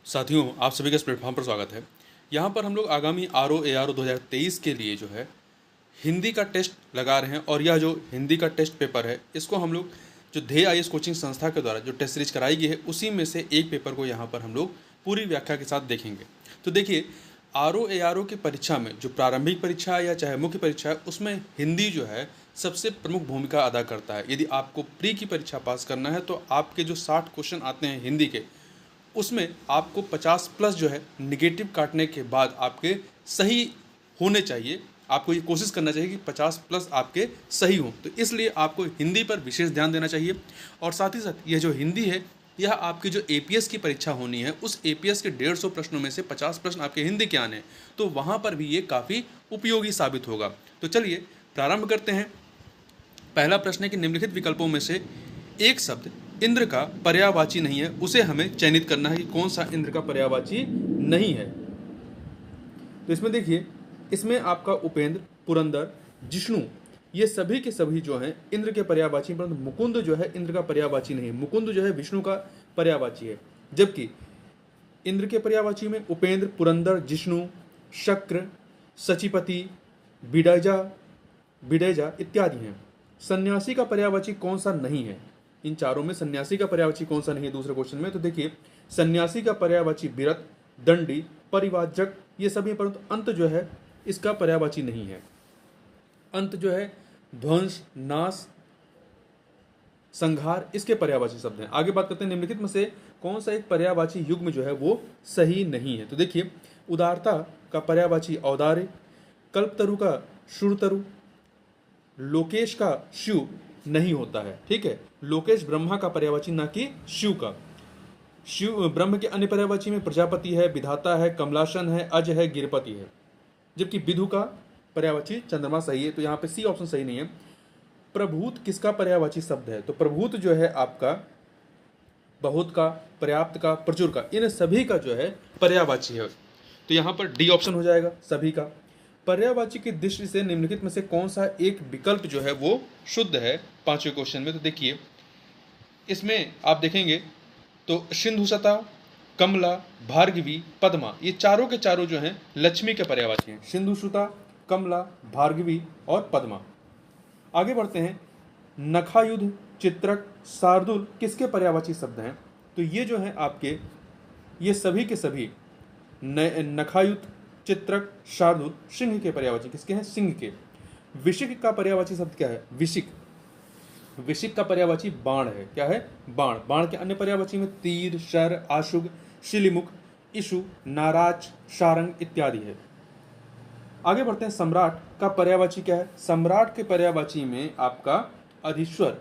साथियों, आप सभी का इस प्लेटफॉर्म पर स्वागत है। यहाँ पर हम लोग आगामी RO-ARO 2023 के लिए जो है हिंदी का टेस्ट लगा रहे हैं और यह जो हिंदी का टेस्ट पेपर है इसको हम लोग जो ध्येय IAS कोचिंग संस्था के द्वारा जो टेस्ट सीरीज कराई गई है उसी में से एक पेपर को यहाँ पर हम लोग पूरी व्याख्या के साथ देखेंगे। तो देखिए, RO-ARO की परीक्षा में जो प्रारंभिक परीक्षा है या चाहे मुख्य परीक्षा है उसमें हिंदी जो है सबसे प्रमुख भूमिका अदा करता है। यदि आपको प्री की परीक्षा पास करना है तो आपके जो 60 क्वेश्चन आते हैं हिंदी के, उसमें आपको 50 प्लस जो है निगेटिव काटने के बाद आपके सही होने चाहिए। आपको ये कोशिश करना चाहिए कि 50 प्लस आपके सही हों। तो इसलिए आपको हिंदी पर विशेष ध्यान देना चाहिए। और साथ ही साथ यह जो हिंदी है यह आपकी जो APS की परीक्षा होनी है उस APS के 150 प्रश्नों में से 50 प्रश्न आपके हिंदी के आने हैं, तो वहाँ पर भी ये काफ़ी उपयोगी साबित होगा। तो चलिए प्रारंभ करते हैं। पहला प्रश्न है कि निम्नलिखित विकल्पों में से एक शब्द इंद्र का पर्यायवाची नहीं है, उसे हमें चयनित करना है कि कौन सा इंद्र का पर्यायवाची नहीं है। तो इसमें देखिए, इसमें आपका उपेंद्र, पुरंदर, जिष्णु ये सभी के सभी जो हैं इंद्र के पर्यायवाची, परंतु मुकुंद जो है इंद्र का पर्यायवाची नहीं है। मुकुंद जो है विष्णु का पर्यायवाची है, जबकि इंद्र के पर्यायवाची में उपेंद्र, पुरंदर, जिष्णु, शक्र, सचिपति, बिडेजा इत्यादि हैं। सन्यासी का पर्यायवाची कौन सा नहीं है? इन चारों में सन्यासी का पर्यायवाची कौन सा नहीं है दूसरे क्वेश्चन में? तो देखिए, सन्यासी का पर्यायवाची विरत, दंडी, परिवाजक ये सभी, परंतु अंत जो है इसका पर्यायवाची नहीं है। अंत जो है ध्वंस, नाश, संहार इसके पर्यायवाची शब्द हैं। आगे बात करते हैं निम्नलिखित में से कौन सा एक पर्यायवाची युग्म जो है वो सही नहीं है। तो देखिए, उदारता का पर्यायवाची औदार्य, कल्पतरु का शूरतरु, लोकेश का शिव नहीं होता है। ठीक है, लोकेश ब्रह्मा का पर्यायवाची ना कि शिव का। शिव ब्रह्म के अन्य पर्यायवाची में प्रजापति है, विधाता है, कमलासन है, अज है, गिरपति है, जबकि विधु का पर्यायवाची चंद्रमा सही है। तो यहाँ पे सी ऑप्शन सही नहीं है। प्रभूत किसका पर्यायवाची शब्द है? तो प्रभूत जो है आपका बहुत का, पर्याप्त का, प्रचुर का, इन सभी का जो है पर्यायवाची है। तो यहाँ पर डी ऑप्शन हो जाएगा सभी का। पर्यायवाची की दृष्टि से निम्नलिखित में से कौन सा एक विकल्प जो है वो शुद्ध है पांचवें क्वेश्चन में? तो देखिए, इसमें आप देखेंगे तो सिंधुसता, कमला, भार्गवी, पद्मा ये चारों के चारों जो हैं लक्ष्मी के पर्यायवाची हैं। सिंधुसुता, कमला, भार्गवी और पद्मा। आगे बढ़ते हैं। नखायुध, चित्रक, शार्दुल किसके पर्यायवाची शब्द हैं? तो ये जो हैं आपके, ये सभी के सभी नखायुध, चित्रक, शार्दुल सिंह के पर्यायवाची किसके हैं? सिंह के। विशिक का पर्यायवाची शब्द क्या है? विशिक। विशिक का पर्यायवाची बाण है। क्या है? बाण। बाण के अन्य पर्यायवाची में तीर, शर, आशुग, शिलिमुख, इशु, नाराज, शारंग इत्यादि है। आगे बढ़ते हैं। सम्राट का पर्यायवाची क्या है? सम्राट के पर्यायवाची में आपका अधीश्वर,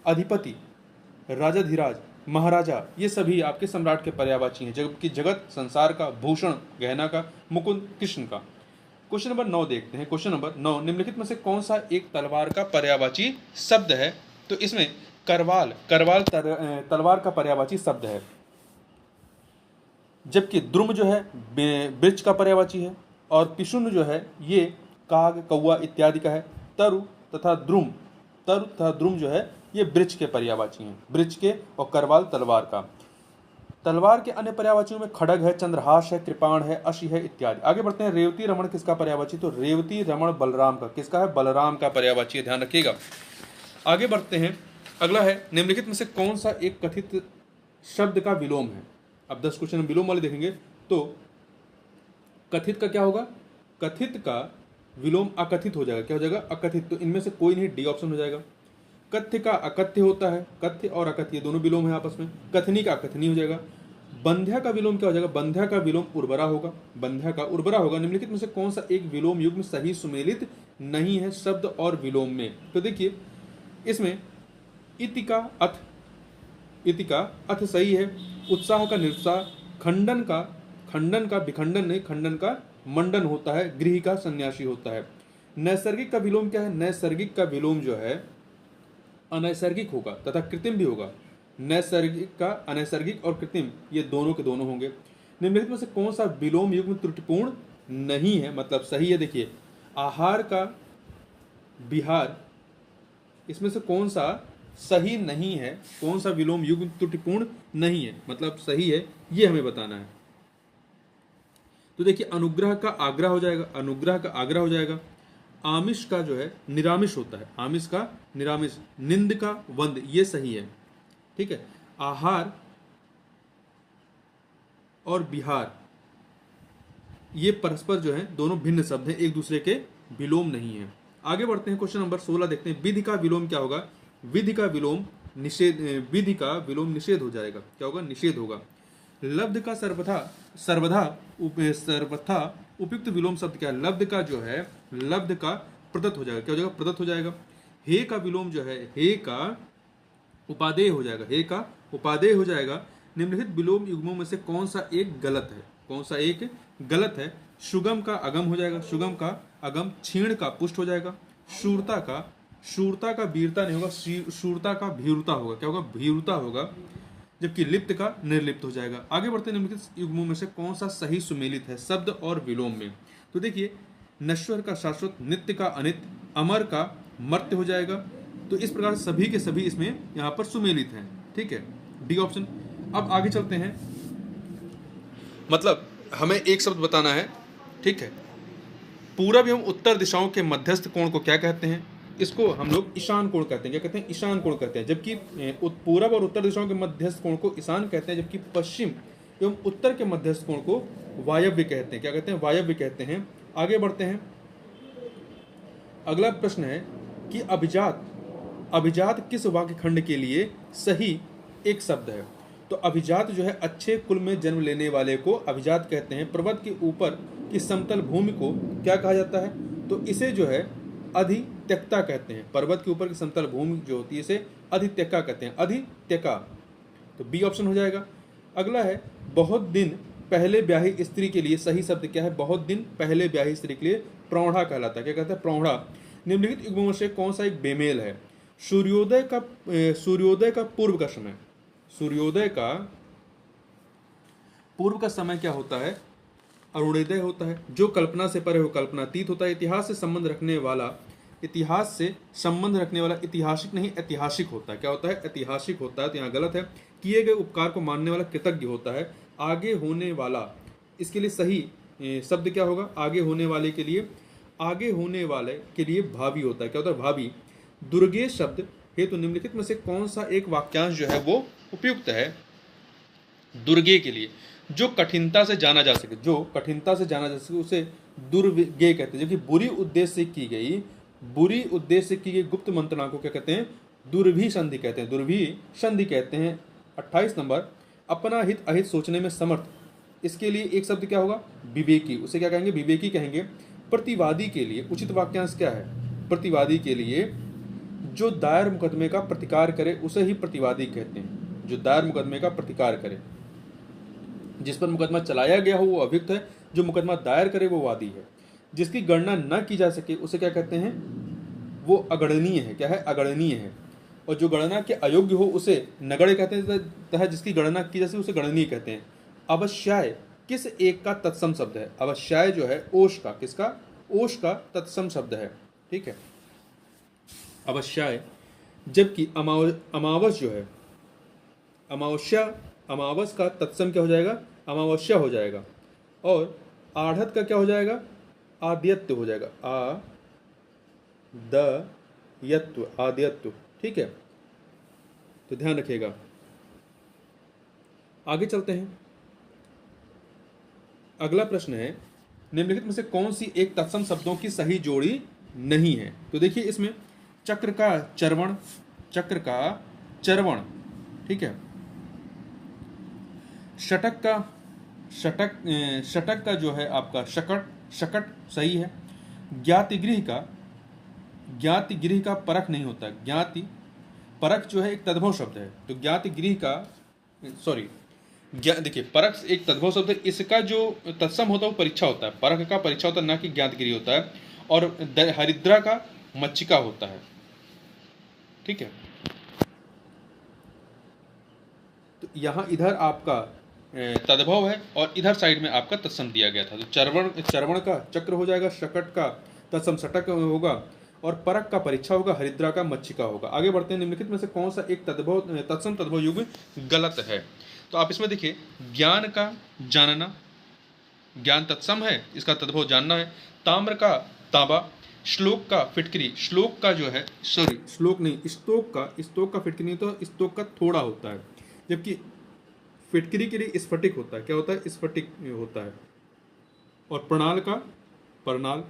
अधिपति, राजाधिराज, महाराजा ये सभी आपके सम्राट के पर्यायवाची हैं, जबकि जगत, संसार का, भूषण, गहना का, मुकुंद, कृष्ण का। क्वेश्चन नंबर 9 देखते हैं। क्वेश्चन नंबर 9, निम्नलिखित में से कौन सा एक तलवार का पर्यायवाची शब्द है? तो इसमें करवाल, तलवार का पर्यायवाची शब्द है, जबकि द्रुम जो है वृक्ष का पर्यायवाची है, और पिशुन जो है ये काग, कौआ इत्यादि का है। तरु तथा द्रुम जो है ये वृक्ष के पर्यायवाची हैं, वृक्ष के, और करवाल तलवार का। तलवार के अन्य पर्यायवाचियों में खड़ग है, चंद्रहास है, कृपाण है, अशी है इत्यादि। आगे बढ़ते हैं। रेवती रमण किसका पर्यायवाची? तो रेवती रमण बलराम का। किसका है? बलराम का पर्यायवाची है, ध्यान रखिएगा। आगे बढ़ते हैं। अगला है, निम्नलिखित में से कौन सा एक कथित शब्द का विलोम है? अब 10 क्वेश्चन विलोम वाले देखेंगे। तो कथित का क्या होगा? कथित का विलोम अकथित हो जाएगा। क्या हो जाएगा? अकथित। तो इनमें से कोई नहीं, डी ऑप्शन हो जाएगा। कथ्य का अकथ्य होता है, कथ्य और अकथ्य ये दोनों विलोम है आपस में। कथनी का अकथनी हो जाएगा। बंध्या का विलोम क्या हो जाएगा? बंध्या का विलोम उर्वरा होगा। बंध्या का उर्वरा होगा। निम्नलिखित में से कौन सा एक विलोम युग्म सही सुमेलित नहीं है शब्द और विलोम में? तो देखिए, इसमें इति का अथ सही है। उत्साह का निरुत्साह, खंडन का विखंडन नहीं, खंडन का मंडन होता है। गृह का सन्यासी होता है। नैसर्गिक का विलोम क्या है? नैसर्गिक का विलोम जो है अनैसर्गिक होगा तथा कृत्रिम भी होगा। नैसर्गिक का अनैसर्गिक और कृत्रिम ये दोनों के दोनों होंगे। निम्नलिखित में से कौन सा विलोम युग्म त्रुटिपूर्ण नहीं है, मतलब सही है? देखिए, आहार का विहार, इसमें से कौन सा सही नहीं है, कौन सा विलोम युग्म त्रुटिपूर्ण नहीं है, मतलब सही है, ये हमें बताना है। तो देखिए अनुग्रह का आग्रह हो जाएगा, अनुग्रह का आग्रह हो जाएगा। आमिष का जो है निरामिष होता है, आमिष का निरामिष। निंद का वंद, ये सही है, ठीक है। आहार और बिहार ये परस्पर जो है दोनों भिन्न शब्द हैं, एक दूसरे के विलोम नहीं है। आगे बढ़ते हैं, क्वेश्चन नंबर 16 देखते हैं। विधि का विलोम क्या होगा? विधि का विलोम निषेध, विधि का विलोम निषेध हो जाएगा। क्या होगा? निषेध होगा। लब्ध का सर्वथा उपयुक्त विलोम शब्द क्या है? लब्ध का जो है, लब्ध का प्रदत्त हो जाएगा। क्या हो जाएगा? प्रदत्त हो जाएगा। हे का विलोम जो है, हे का उपादेय हो जाएगा, हे का उपादेय हो जाएगा। निम्नलिखित विलोम युग्मों में से कौन सा एक गलत है? कौन सा एक गलत है? सुगम का अगम हो जाएगा, सुगम का अगम। क्षीण का पुष्ट हो जाएगा। शूरता का वीरता नहीं होगा, शूरता का भीरुता होगा। क्या होगा? भीरुता होगा। जबकि लिप्त का निर्लिप्त हो जाएगा। आगे बढ़ते हैं, निम्नलिखित युग्मों में से कौन सा सही सुमेलित है शब्द और विलोम में? तो देखिए, नश्वर का शाश्वत, नित्य का अनित्य, अमर का मर्त्य हो जाएगा। तो इस प्रकार सभी के सभी इसमें यहाँ पर सुमेलित हैं, ठीक है, डी ऑप्शन। अब आगे चलते हैं, मतलब हमें एक शब्द बताना है, ठीक है। पूरब एवं उत्तर दिशाओं के मध्यस्थ कोण को क्या कहते हैं? इसको हम लोग ईशान कोण कहते हैं। क्या कहते हैं? ईशान कोण कहते हैं। जबकि पूरब और उत्तर दिशाओं के मध्यस्थ कोण को ईशान कहते हैं, जबकि पश्चिम एवं उत्तर के मध्यस्थ कोण को वायव्य कहते हैं। क्या कहते हैं? वायव्य कहते हैं। आगे बढ़ते हैं, अगला प्रश्न है कि अभिजात किस वाक्य खंड के लिए सही एक शब्द है? तो अभिजात जो है अच्छे कुल में जन्म लेने वाले को अभिजात कहते हैं। पर्वत के ऊपर की समतल भूमि को क्या कहा जाता है? तो इसे जो है अधित्यक्ता कहते हैं। पर्वत के ऊपर की समतल भूमि जो होती है इसे अधित्यक्ता कहते हैं, अधित्यका। तो बी ऑप्शन हो जाएगा। अगला है, बहुत दिन पहले ब्याही स्त्री के लिए सही शब्द क्या है? बहुत दिन पहले ब्याही स्त्री के लिए प्रौढ़ा कहलाता है। क्या कहता है? प्रौढ़ा। निम्नलिखित युग्मों से कौन सा एक बेमेल है? सूर्योदय का पूर्व का समय, सूर्योदय का पूर्व का समय क्या होता है? अरुणोदय होता है। जो कल्पना से परे हो कल्पनातीत होता है। इतिहास से संबंध रखने वाला ऐतिहासिक नहीं ऐतिहासिक होता है। क्या होता है? ऐतिहासिक होता है। तो यहाँ गलत है। किए गए उपकार को मानने वाला कृतज्ञ होता है। आगे होने वाला, इसके लिए सही शब्द क्या होगा? आगे होने वाले के लिए भावी होता है। क्या होता है? भावी। दुर्गे शब्द हेतु निम्नलिखित में से कौन सा एक वाक्यांश जो है वो उपयुक्त है दुर्गे के लिए? जो कठिनता से जाना जा सके, उसे दुर्गे कहते हैं। जबकि बुरी उद्देश्य से की गई गुप्त मंत्रणा को क्या कहते हैं? दुर्भी संधि कहते हैं। 28 नंबर, अपना हित अहित सोचने में समर्थ, इसके लिए एक शब्द क्या होगा? विवेकी। उसे क्या कहेंगे? विवेकी कहेंगे। प्रतिवादी के लिए उचित वाक्यांश क्या है? प्रतिवादी के लिए जो दायर मुकदमे का प्रतिकार करे उसे ही प्रतिवादी कहते हैं। जो दायर मुकदमे का प्रतिकार करे, जिस पर मुकदमा चलाया गया हो वो अभियुक्त है, जो मुकदमा दायर करे वो वादी है। जिसकी गणना न की जा सके उसे क्या कहते हैं? वो अगणनीय है। क्या है? अगणनीय है। और जो गणना के अयोग्य हो उसे नगण्य कहते हैं, तथा जिसकी गणना की जा सके उसे गणनीय कहते हैं। अवश्याय किस एक का तत्सम शब्द है? अवश्याय जो है ओष का, किसका? ओष का तत्सम शब्द है, ठीक है, अवश्याय। जबकि अमावस जो है, अमावस का तत्सम क्या हो जाएगा? अमावस्या हो जाएगा। और आढ़त का क्या हो जाएगा? आद्यत्व हो जाएगा। आद्यत्व, ठीक है, तो ध्यान रखिएगा। आगे चलते हैं, अगला प्रश्न है, निम्नलिखित में से कौन सी एक तत्सम शब्दों की सही जोड़ी नहीं है? तो देखिए इसमें चक्र का चरवण, ठीक है, षटक का जो है आपका शकट सही है। ज्ञातिगृह का परख नहीं होता। परख जो है एक तद्भव शब्द है। तो देखिए परख एक तद्भव शब्द है। इसका जो तत्सम होता है वो परीक्षा होता है। परख का परीक्षा होता है, ना कि ज्ञातिगृह होता है। और हरिद्रा का मच्चिका होता है, ठीक है। तो यहाँ इधर आपका तद्भव है और इधर साइड में आपका तत्सम दिया गया था। तो चरवण का चक्र हो जाएगा, शकट का तत्सम षटक होगा, और परक का परीक्षा होगा, हरिद्रा का मच्छिका होगा। आगे बढ़ते हैं, निम्नलिखित में से कौन सा एक तत्सम तद्भव युग गलत है? तो आप इसमें देखिए, ज्ञान का जानना, ज्ञान तत्सम है, इसका तद्भव जानना है। ताम्र का तांबा, श्लोक का फिटकरी, श्लोक का जो है, सॉरी श्लोक नहीं, स्तोक का फिटकरी नहीं, तो स्तोक का थोड़ा होता है, जबकि फिटकरी के लिए स्फटिक होता है। क्या होता है? स्फटिक होता है। और प्रणाल का प्रणाल,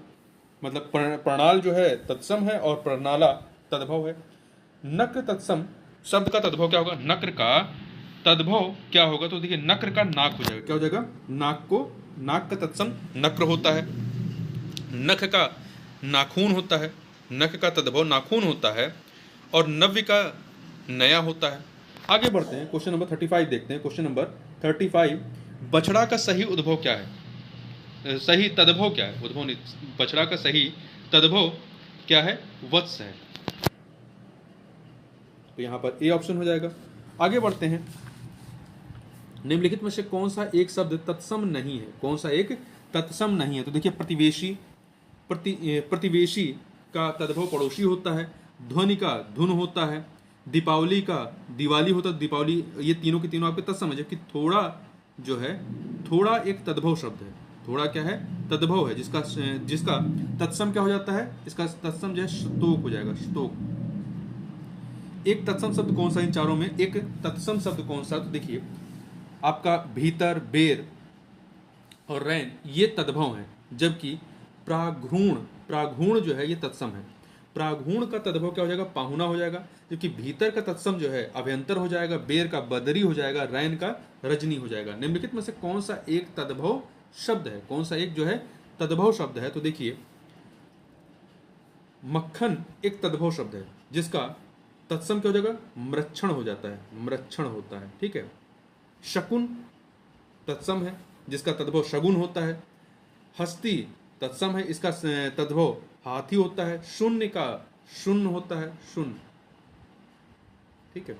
मतलब प्रणाल जो है तत्सम है और प्रणाला तद्भव है। नक्र तत्सम शब्द का तद्भव क्या होगा? नक्र का तद्भव क्या होगा? तो देखिए, नक्र का नाक हो जाएगा। क्या हो जाएगा? नाक का तत्सम नक्र होता है। नख का नाखून होता है, नख का तद्भव नाखून होता है। और नव्य का नया होता है। आगे बढ़ते हैं, क्वेश्चन नंबर 35 देखते हैं। क्वेश्चन नंबर 35, बछड़ा का सही उद्भव क्या है? सही तद्भव क्या है? उद्भव नहीं, बछड़ा का सही तद्भव क्या है? वत्स है। तो यहां पर ए ऑप्शन हो जाएगा। आगे बढ़ते हैं, निम्नलिखित में से कौन सा एक शब्द तत्सम नहीं है? कौन सा एक तत्सम नहीं है? तो देखिए, प्रतिवेशी, प्रतिवेशी का तद्भव पड़ोसी होता है। ध्वनि का धुन होता है। दीपावली का दिवाली होता है, दीपावली, ये तीनों के तीनों आपके तत्सम है। जबकि थोड़ा जो है, थोड़ा एक तद्भव शब्द है। थोड़ा क्या है? तद्भव है, जिसका तत्सम क्या हो जाता है? इसका तत्सम जो है स्तोक हो जाएगा, स्तोक। एक तत्सम शब्द कौन सा इन चारों में? एक तत्सम शब्द कौन सा? तो देखिए, आपका भीतर, बेर और रैन ये तद्भव है, जबकि प्राघूण जो है ये तत्सम है। प्राघूण का तद्भव क्या हो जाएगा? पाहुना हो जाएगा। जबकि भीतर का तत्सम जो है अभ्यंतर हो जाएगा, बेर का बदरी हो जाएगा, रैन का रजनी हो जाएगा। निम्नलिखित में से कौन सा एक तद्भव शब्द है? कौन सा एक जो है तद्भव शब्द है? तो देखिए, मक्खन एक तद्भव शब्द है, जिसका तत्सम क्या हो जाएगा? मृच्छण हो जाता है, मृच्छण होता है। ठीक है। शकुन तत्सम है, जिसका तद्भव शगुन होता है। हस्ती तत्सम है, इसका तद्भव हाथी होता है। शून्य का शून्य होता है, शून्य। ठीक है।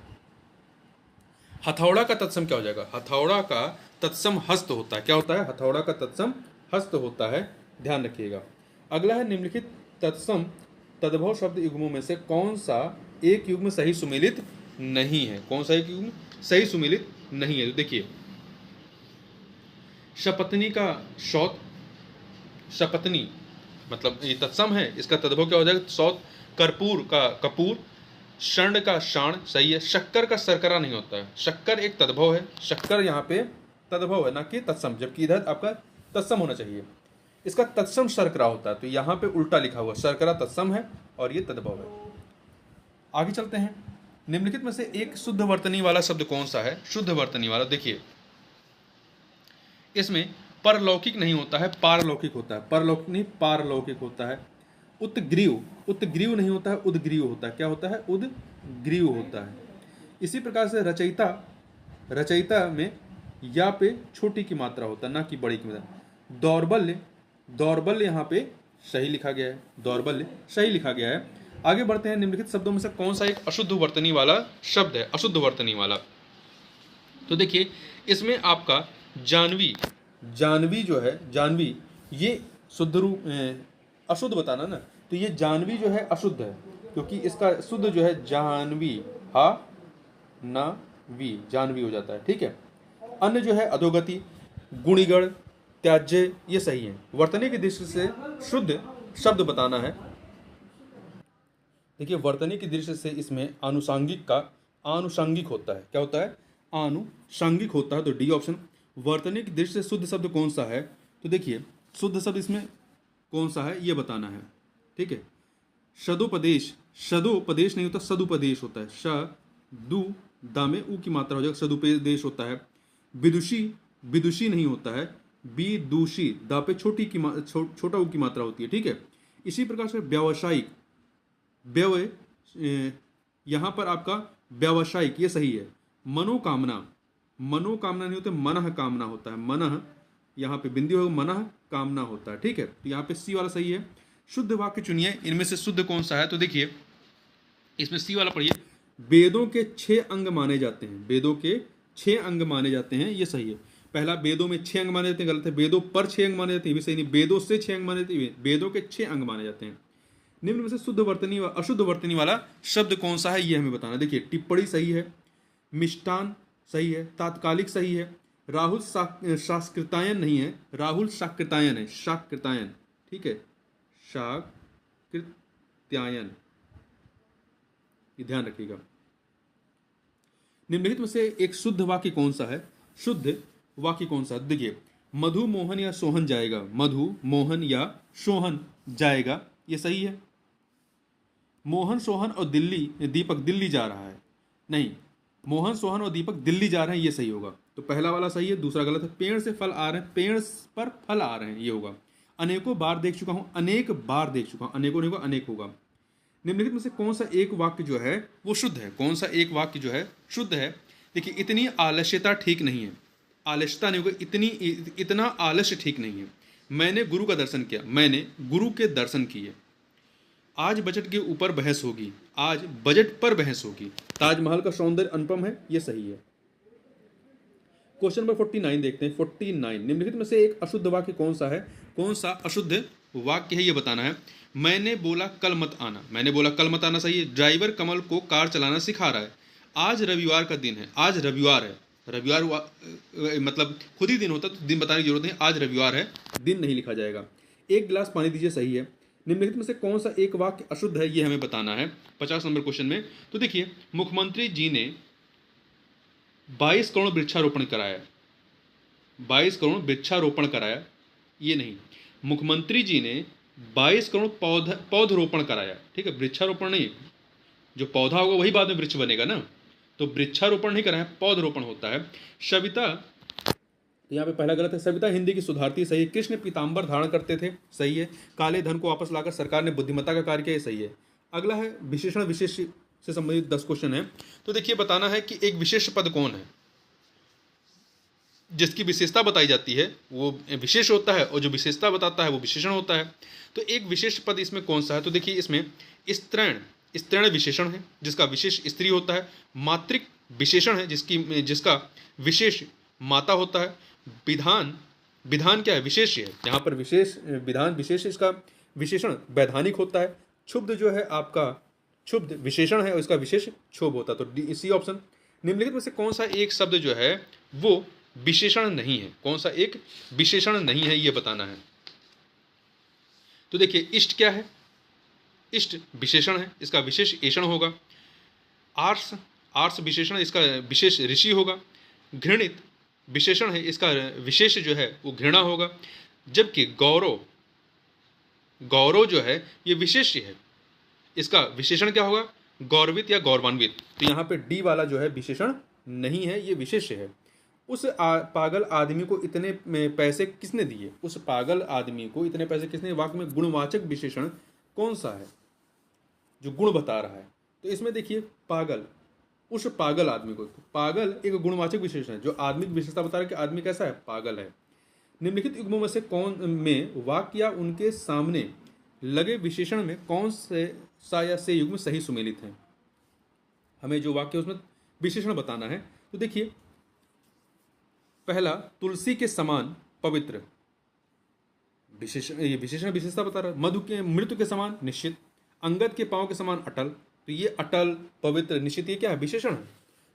हथौड़ा का तत्सम क्या हो जाएगा? हथौड़ा का तत्सम हस्त होता है। क्या होता है? हथौड़ा का तत्सम हस्त होता है, ध्यान रखिएगा। अगला है, निम्नलिखित तत्सम तद्भव शब्द युग्मों में से कौन सा एक युग्म सही सुमेलित नहीं है? कौन सा एक युग्म सही सुमेलित नहीं है? तो देखिए, शपथनी का शौत, शपथनी मतलब ये तत्सम है, इसका तद्भव क्या हो जाएगा? सौत। कर्पूर का कपूर, शर्ण का शाण, सही है। शक्कर का शर्करा नहीं होता है, शक्कर एक तद्भव है, शक्कर यहाँ पे तद्भव है ना कि तत्सम, जबकि इधर आपका तत्सम होना चाहिए। इसका तत्सम शर्करा होता है, तो यहाँ पे उल्टा लिखा हुआ, शर्करा तत्सम है और ये तद्भव है। आगे चलते हैं, निम्नलिखित में से एक शुद्ध वर्तनी वाला शब्द कौन सा है? शुद्ध वर्तनी वाला, देखिए, इसमें परलौकिक नहीं होता है, पारलौकिक होता है। परलौकिक नहीं, पारलौकिक होता है। उत्ग्रीव नहीं होता है, उद्ग्रीव होता है। क्या होता है? उद्ग्रीव होता है। इसी प्रकार से रचयिता में या पे छोटी की मात्रा होता है, ना कि बड़ी की मात्रा। दौर्बल्य यहाँ पे सही लिखा गया है, दौर्बल्य सही लिखा गया है। आगे बढ़ते हैं, निम्नलिखित शब्दों में से कौन सा एक अशुद्ध वर्तनी वाला शब्द है? अशुद्ध वर्तनी वाला, तो देखिए, इसमें आपका जानवी जो है, जानवी ये शुद्ध रूप, अशुद्ध बताना ना, तो ये जानवी जो है अशुद्ध है, क्योंकि इसका शुद्ध जो है जानवी, हा ना वी, जानवी हो जाता है। ठीक है। अन्य जो है अधोगति, गुणिगण, त्याज्य, ये सही है। वर्तनी की दृष्टि से शुद्ध शब्द बताना है। देखिए, वर्तनी की दृष्टि से इसमें आनुषंगिक होता है। क्या होता है? आनुषंगिक होता है, तो डी ऑप्शन। वर्तनी की दृष्टि से शुद्ध शब्द कौन सा है? तो देखिए, शुद्ध शब्द इसमें कौन सा है ये बताना है। ठीक है। सदुपदेश नहीं होता, सदुपदेश होता है। दु दा में ऊ की मात्रा हो जाएगा, सदुपदेश होता है। विदुषी नहीं होता है, विदुषी दा पे छोटा ऊ की मात्रा होती है। ठीक है। इसी प्रकार से व्यावसायिक, यहाँ पर आपका व्यावसायिक ये सही है। मनोकामना नहीं होता, मनः कामना होता है। मनः यहाँ पे बिंदी होगा, मनः कामना होता है। ठीक है। तो यहाँ पे सी वाला सही है। शुद्ध वाक्य चुनिए, इनमें से शुद्ध कौन सा है? तो देखिए, इसमें सी वाला पढ़िए। वेदों के 6 अंग माने जाते हैं, वेदों के 6 अंग माने जाते हैं, ये सही है। पहला, वेदों में 6 अंग माने जाते हैं, गलत है। वेदों पर 6 अंग माने जाते हैं, भी सही नहीं। वेदों से 6 अंग माने जाते हैं, वेदों के 6 अंग माने जाते हैं। निम्न में से शुद्ध वर्तनी व अशुद्ध वर्तनी वाला शब्द कौन सा है, ये हमें बताना। देखिए, टिप्पणी सही है, मिष्टान सही है, तात्कालिक सही है, राहुल शास्कृतायन नहीं है, राहुल शाकृतायन है, शाकृतायन, ठीक है, शाकृत्यायन, ये ध्यान रखिएगा। निम्नलिखित में से एक शुद्ध वाक्य कौन सा है, शुद्ध वाक्य कौन सा है? देखिए, मधु मोहन या सोहन जाएगा, मधु मोहन या सोहन जाएगा, ये सही है। मोहन सोहन और दीपक दिल्ली जा रहा है, नहीं, मोहन सोहन और दीपक दिल्ली जा रहे हैं, ये सही होगा। तो पहला वाला सही है, दूसरा गलत है। पेड़ से फल आ रहे हैं, पेड़ पर फल आ रहे हैं, ये होगा। अनेकों बार देख चुका हूं, अनेक बार देख चुका हूं, अनेकों नहीं होगा, अनेक होगा। निम्नलिखित में से कौन सा एक वाक्य जो है वो शुद्ध है, कौन सा एक वाक्य जो है शुद्ध है? देखिए, इतनी आलस्यता ठीक नहीं है, आलस्यता नहीं होगा, इतना आलस्य ठीक नहीं है। मैंने गुरु का दर्शन किया, मैंने गुरु के दर्शन किए। आज बजट के ऊपर बहस होगी, आज बजट पर बहस होगी। ताजमहल का सौंदर्य अनुपम है, ये सही है। क्वेश्चन नंबर 49 देखते हैं। 49, निम्नलिखित में से एक अशुद्ध वाक्य कौन सा है, कौन सा अशुद्ध वाक्य है, ये बताना है। मैंने बोला कल मत आना, मैंने बोला कल मत आना सही है। ड्राइवर कमल को कार चलाना सिखा रहा है। आज रविवार का दिन है, आज रविवार है, रविवार मतलब खुद ही दिन होता तो दिन बताने की जरूरत नहीं, आज रविवार है, दिन नहीं लिखा जाएगा। एक गिलास पानी दीजिए, सही है। निम्नलिखित में से कौन सा एक वाक्य अशुद्ध है, ये हमें बताना है 50 नंबर क्वेश्चन में। तो देखिए, मुख्यमंत्री जी ने 22 करोड़ वृक्षारोपण कराया, 22 करोड़ वृक्षारोपण कराया, ये नहीं, मुख्यमंत्री जी ने 22 करोड़ पौधरोपण कराया, ठीक है, वृक्षारोपण नहीं। जो पौधा होगा वही बाद में वृक्ष बनेगा ना, तो वृक्षारोपण नहीं कराया, पौधरोपण होता है। सविता, यहाँ पे पहला गलत है। सविता हिंदी की सुधारती, सही है। कृष्ण पीताम्बर धारण करते थे, सही है। काले धन को वापस लाकर सरकार ने बुद्धिमत्ता का कार्य किया, सही है। अगला है विशेषण विशेष से संबंधित 10 क्वेश्चन है। तो देखिए, बताना है कि एक विशेष पद कौन है, जिसकी विशेषता बताई जाती है वो विशेष होता है, और जो विशेषता बताता है वो विशेषण होता है। तो एक विशेष पद इसमें कौन सा है? तो देखिए, इसमें स्त्रीण विशेषण है, जिसका विशेष स्त्री होता है। मातृक विशेषण है, जिसका विशेष माता होता है। विधान क्या है? विशेष्य है। यहाँ पर विशेष विधान विशेष, इसका विशेषण वैधानिक होता है। क्षुब्ध जो है आपका क्षुब्ध विशेषण है और इसका विशेष क्षोभ होता है, तो डी सी ऑप्शन। निम्नलिखित में से कौन सा एक शब्द जो है वो विशेषण नहीं है, कौन सा एक विशेषण नहीं है, ये बताना है। तो देखिए, इष्ट क्या है? इष्ट विशेषण है, इसका विशेष ऐषण होगा। आर्स विशेषण, इसका विशेष ऋषि होगा। घृणित विशेषण है, इसका विशेष जो है वो घृणा होगा। जबकि गौरव जो है ये विशेष्य है, इसका विशेषण क्या होगा? गौरवित या गौरवान्वित। तो यहाँ पे डी वाला जो है विशेषण नहीं है, ये विशेष्य है। उस पागल आदमी को इतने पैसे किसने दिए? उस पागल आदमी को इतने पैसे किसने? वाक्य में गुणवाचक विशेषण कौन सा है जो गुण बता रहा है? तो इसमें देखिए, पागल, उस पागल आदमी को, तो पागल एक गुणवाचक विशेषण है जो आदमी की विशेषता बता रहा है कि आदमी कैसा है, पागल है। निम्नलिखित युग्मों में से कौन में वाक्य या उनके सामने लगे विशेषण में कौन से सा या से युग्म सही सुमेलित हैं? हमें जो वाक्य उसमें विशेषण बताना है। तो देखिए, पहला, तुलसी के समान पवित्र, विशेषण, ये विशेषण विशेषता बता रहा है। मधु के मृत्यु के समान निश्चित। अंगद के पांव के समान अटल, तो ये अटल, पवित्र, निश्चित, ये क्या है? विशेषण है।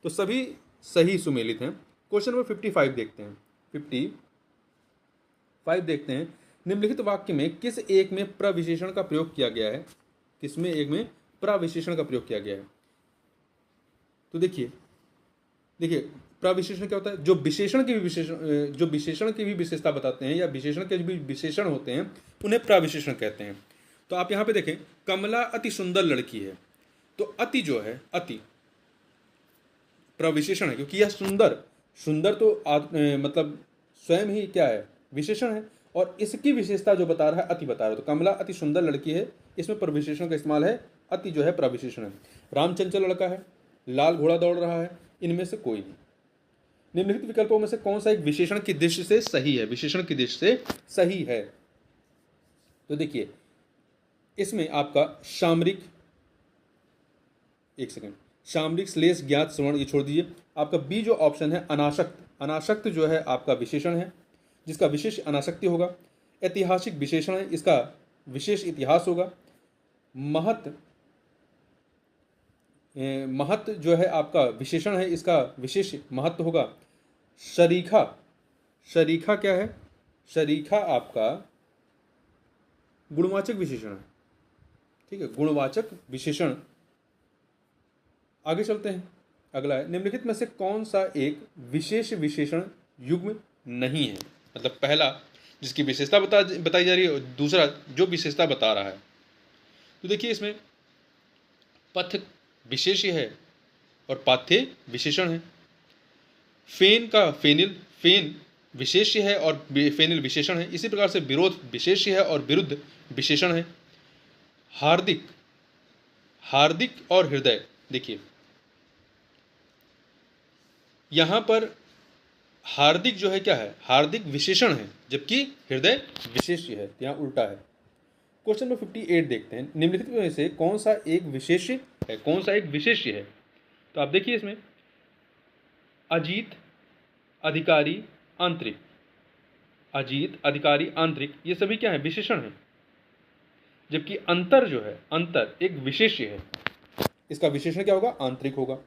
तो सभी सही सुमेलित हैं। क्वेश्चन नंबर 55 देखते हैं। 55 देखते हैं। निम्नलिखित वाक्य में किस एक में प्रविशेषण का प्रयोग किया गया है? किसमें एक में प्रविशेषण का प्रयोग किया गया है? तो देखिए, प्रविशेषण क्या होता है? जो विशेषण की भी विशेषता बताते हैं या विशेषण के भी विशेषण होते हैं उन्हें प्रविशेषण कहते हैं। तो आप यहाँ पे देखें, कमला अति सुंदर लड़की है, तो अति जो है, अति प्रविशेषण है, क्योंकि यह सुंदर तो मतलब स्वयं ही क्या है? विशेषण है, और इसकी विशेषता जो बता रहा है अति बता रहा है। तो कमला अति सुंदर लड़की है, इसमें प्रविशेषण का इस्तेमाल है, अति जो है प्रविशेषण है। रामचंचल लड़का है, लाल घोड़ा दौड़ रहा है, इनमें से कोई नहीं। निम्नलिखित विकल्पों में से कौन सा एक विशेषण की दृष्टि से सही है? विशेषण की दृष्टि से सही है। तो देखिए, इसमें आपका सामरिक, एक सेकंड, सामरिक श्लेष ज्ञात श्रवण, ये छोड़ दीजिए। आपका बी जो ऑप्शन है, अनासक्त, अनासक्त जो है आपका विशेषण है, जिसका विशेष अनासक्ति होगा। ऐतिहासिक विशेषण है, इसका विशेष इतिहास होगा। महत, महत जो है आपका विशेषण है, इसका विशेष महत्व होगा। शरीखा, शरीखा क्या है? शरीखा आपका गुणवाचक विशेषण है, ठीक है, गुणवाचक विशेषण। आगे चलते हैं, अगला है निम्नलिखित में से कौन सा एक विशेष विशेषण युग्म नहीं है। मतलब पहला जिसकी विशेषता बताई जा रही है और दूसरा जो विशेषता बता रहा है। तो देखिए इसमें पथ विशेष्य है और पाथ्य विशेषण है। फेन का फेनिल, फेन विशेष्य है और फेनिल विशेषण है। इसी प्रकार से विरोध विशेष्य है और विरुद्ध विशेषण है। हार्दिक, हार्दिक और हृदय, देखिए यहां पर हार्दिक जो है क्या है? हार्दिक विशेषण है, जबकि हृदय विशेष्य है, यहाँ उल्टा है। क्वेश्चन नंबर 58 देखते हैं, निम्नलिखित में से कौन सा एक विशेष्य है, कौन सा एक विशेष्य है। तो आप देखिए इसमें अजीत, अधिकारी, आंतरिक, अजीत, अधिकारी, आंतरिक, ये सभी क्या है? विशेषण है। जबकि अंतर जो है, अंतर एक विशेष्य है, इसका विशेषण क्या होगा? आंतरिक होगा।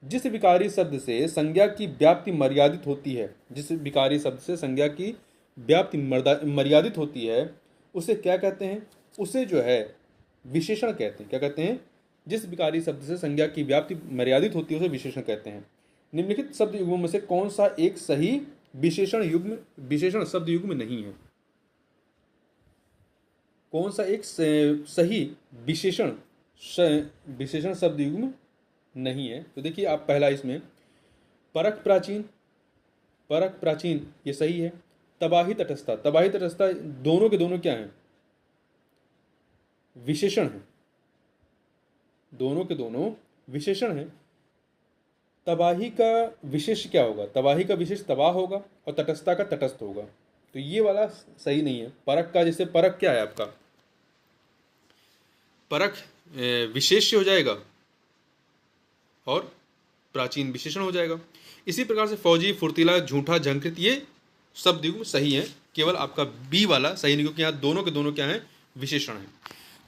जिस विकारी शब्द से संज्ञा की व्याप्ति मर्यादित होती है, जिस विकारी शब्द से संज्ञा की व्याप्ति मर्यादित होती है, उसे क्या कहते हैं? उसे जो है विशेषण कहते हैं। क्या कहते हैं? जिस विकारी शब्द से संज्ञा की व्याप्ति मर्यादित होती है उसे विशेषण कहते हैं। निम्नलिखित शब्द युग्मों में से कौन सा एक सही विशेषण युग्म, विशेषण शब्द युग्म नहीं है? कौन सा एक सही विशेषण विशेषण शब्द युग्म नहीं है? तो देखिए आप पहला इसमें परख प्राचीन, परख प्राचीन ये सही है। तबाही तटस्थता, तबाही तटस्थता दोनों के दोनों क्या हैं? विशेषण है, दोनों के दोनों विशेषण है। तबाही का विशेष क्या होगा? तबाही का विशेष तबाह होगा और तटस्थता का तटस्थ होगा। तो ये वाला सही नहीं है। परख का, जैसे परख क्या है आपका? परख विशेष्य हो जाएगा और प्राचीन विशेषण हो जाएगा। इसी प्रकार से फौजी, फुर्तीला, झूठा, झंकृत ये शब्द युग्म सही है। केवल आपका बी वाला सही नहीं, क्योंकि यहाँ दोनों के दोनों क्या है? विशेषण है।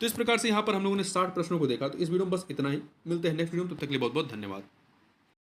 तो इस प्रकार से यहाँ पर हम लोगों ने 60 प्रश्नों को देखा। तो इस वीडियो में बस इतना ही। मिलते हैं नेक्स्ट वीडियो में, तब तक के लिए बहुत बहुत धन्यवाद।